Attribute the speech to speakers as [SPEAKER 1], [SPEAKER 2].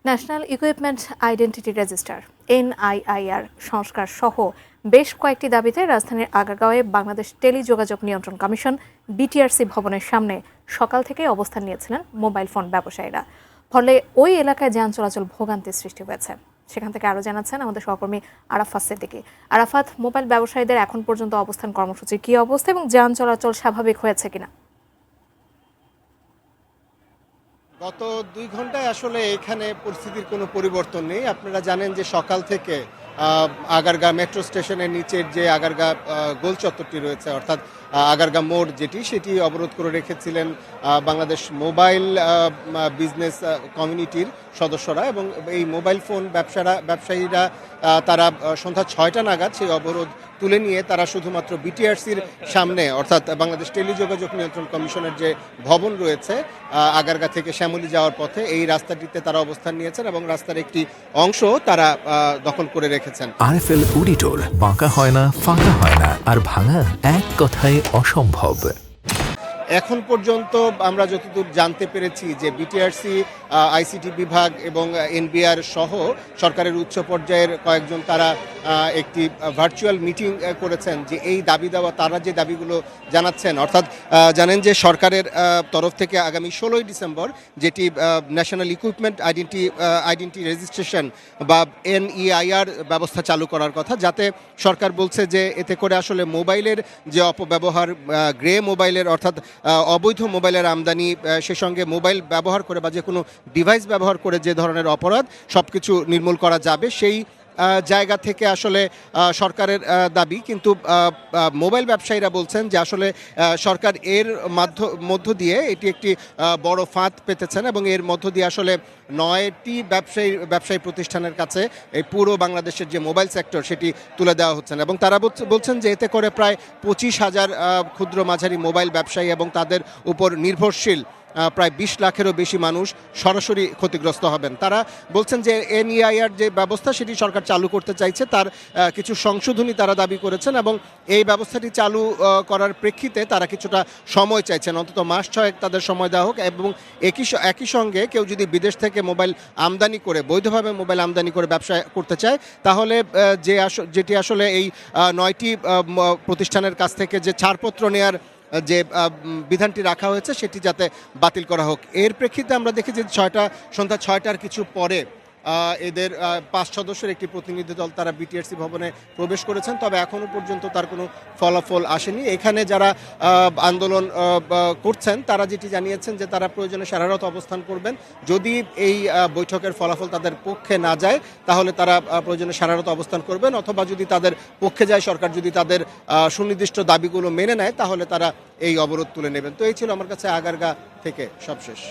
[SPEAKER 1] National equipment identity register এনআইআইআর সংস্কার সহ বেশ কয়েকটি দাবিতে রাজধানীর আগারগাঁওয়ে বাংলাদেশ টেলিযোগাযোগ নিয়ন্ত্রণ কমিশন বিটিআরসি ভবনের সামনে সকাল থেকে অবস্থান নিয়েছিলেন মোবাইল ফোন ব্যবসায়ীরা। ফলে ওই এলাকায় যান চলাচল ভোগান্তির সৃষ্টি হয়েছে। সেখান থেকে আরও জানাচ্ছেন আমাদের সহকর্মী আরাফাত সিদ্দিকী। আরাফাত, মোবাইল ব্যবসায়ীদের এখন পর্যন্ত অবস্থান কর্মসূচির কী অবস্থা এবং যান চলাচল স্বাভাবিক হয়েছে কিনা?
[SPEAKER 2] গত 2 ঘন্টায় আসলে এখানে পরিস্থিতির কোনো পরিবর্তন নেই। আপনারা জানেন যে সকাল থেকে আগারগাঁ মেট্রো স্টেশনের নিচের যে আগারগাঁ গোল চত্বরটি রয়েছে, অর্থাৎ আগারগাঁ মোড় সেটি অবরোধ করে রেখেছিলেন বাংলাদেশ মোবাইল বিজনেস কমিউনিটির সদস্যরা, এবং এই মোবাইল ফোন ব্যবসায়ীরা তারা সন্ধ্যা 6টা নাগাদ সেই অবরোধ তুলে নিয়ে তারা শুধুমাত্র বিটিআরসির সামনে, অর্থাৎ বাংলাদেশ টেলিযোগাযোগ নিয়ন্ত্রণ কমিশনের যে ভবন রয়েছে আগারগাঁ থেকে শ্যামলী যাওয়ার পথে, এই রাস্তাটিতে তারা অবস্থান নিয়েছেন এবং রাস্তার একটি অংশ তারা দখল করে রেখেছেন।
[SPEAKER 3] আরএফএল অডিটর, বাঁকা হয় না, ফাঁকা হয় না, আর ভাঙা এক কথায় অসম্ভব।
[SPEAKER 2] এখন পর্যন্ত আমরা যতদূর জানতে পেরেছি যে বিটিআরসি, আইসিটি বিভাগ এবং এনবিআর সহ সরকারের উচ্চ পর্যায়ের কয়েকজন তারা একটি ভার্চুয়াল মিটিং করেছেন যে এই দাবি দেওয়া, তারা যে দাবিগুলো জানাচ্ছেন, অর্থাৎ জানেন যে সরকারের তরফ থেকে আগামী 16ই ডিসেম্বর যেটি ন্যাশনাল ইকুইপমেন্ট আইডেন্টি রেজিস্ট্রেশন বা এনইআইআর ব্যবস্থা চালু করার কথা, যাতে সরকার বলছে যে এতে করে আসলে মোবাইলের যে অপব্যবহার, গ্রে মোবাইলের অর্থাৎ অবৈধ মোবাইলের আমদানি, সে সঙ্গে মোবাইল ব্যবহার করে বা যে কোনো ডিভাইস ব্যবহার করে যে ধরনের অপরাধ সব কিছু নির্মূল করা যাবে, সেই জায়গা থেকে আসলে সরকারের দাবি। কিন্তু মোবাইল ব্যবসায়ীরা বলছেন যে আসলে সরকার এর মধ্য দিয়ে এটি একটি বড় ফাঁদ পেতেছেন এবং এর মধ্য দিয়ে আসলে 9টি ব্যবসায়ী প্রতিষ্ঠানের কাছে এই পুরো বাংলাদেশের যে মোবাইল সেক্টর সেটি তুলে দেওয়া হচ্ছেন, এবং তারা বলছেন যে এতে করে প্রায় 25,000 ক্ষুদ্র মাঝারি মোবাইল ব্যবসায়ী এবং তাদের উপর নির্ভরশীল প্রায় 20 লাখেরও বেশি মানুষ সরাসরি ক্ষতিগ্রস্ত হবেন। তারা বলছেন যে এনইআইআর যে ব্যবস্থা সেটি সরকার চালু করতে চাইছে, তার কিছু সংশোধনী তারা দাবি করেছেন এবং এই ব্যবস্থাটি চালু করার প্রেক্ষিতে তারা কিছুটা সময় চাইছেন, অন্তত মাস 6 তাদের সময় দেওয়া হোক, এবং একই সঙ্গে কেউ যদি বিদেশ থেকে মোবাইল আমদানি করে, বৈধভাবে মোবাইল আমদানি করে ব্যবসা করতে চায়, তাহলে যেটি আসলে এই 9টি প্রতিষ্ঠানের কাছ থেকে যে ছাড়পত্র নেয়ার যে বিধানটি রাখা হয়েছে সেটি যাতে বাতিল করা হোক। এর প্রেক্ষিতে আমরা দেখি যে সন্ধ্যা 6টার কিছু পরে এদের 5 সদস্যের একটি প্রতিনিধি দল তারা বিটিআরসি ভবনে প্রবেশ করেছেন, তবে এখনও পর্যন্ত তার কোনো ফলাফল আসেনি। এখানে যারা আন্দোলন করছেন তারা যেটি জানিয়েছেন যে তারা প্রয়োজনে সারারাত অবস্থান করবেন। যদি এই বৈঠকের ফলাফল তাদের পক্ষে না যায় তাহলে তারা প্রয়োজনে সারারাত অবস্থান করবেন, অথবা যদি তাদের পক্ষে যায়, সরকার যদি তাদের সুনির্দিষ্ট দাবিগুলো মেনে নেয়, তাহলে তারা এই অবরোধ তুলে নেবেন। তো এই ছিল আমার কাছে আগারগাঁ থেকে সবশেষ।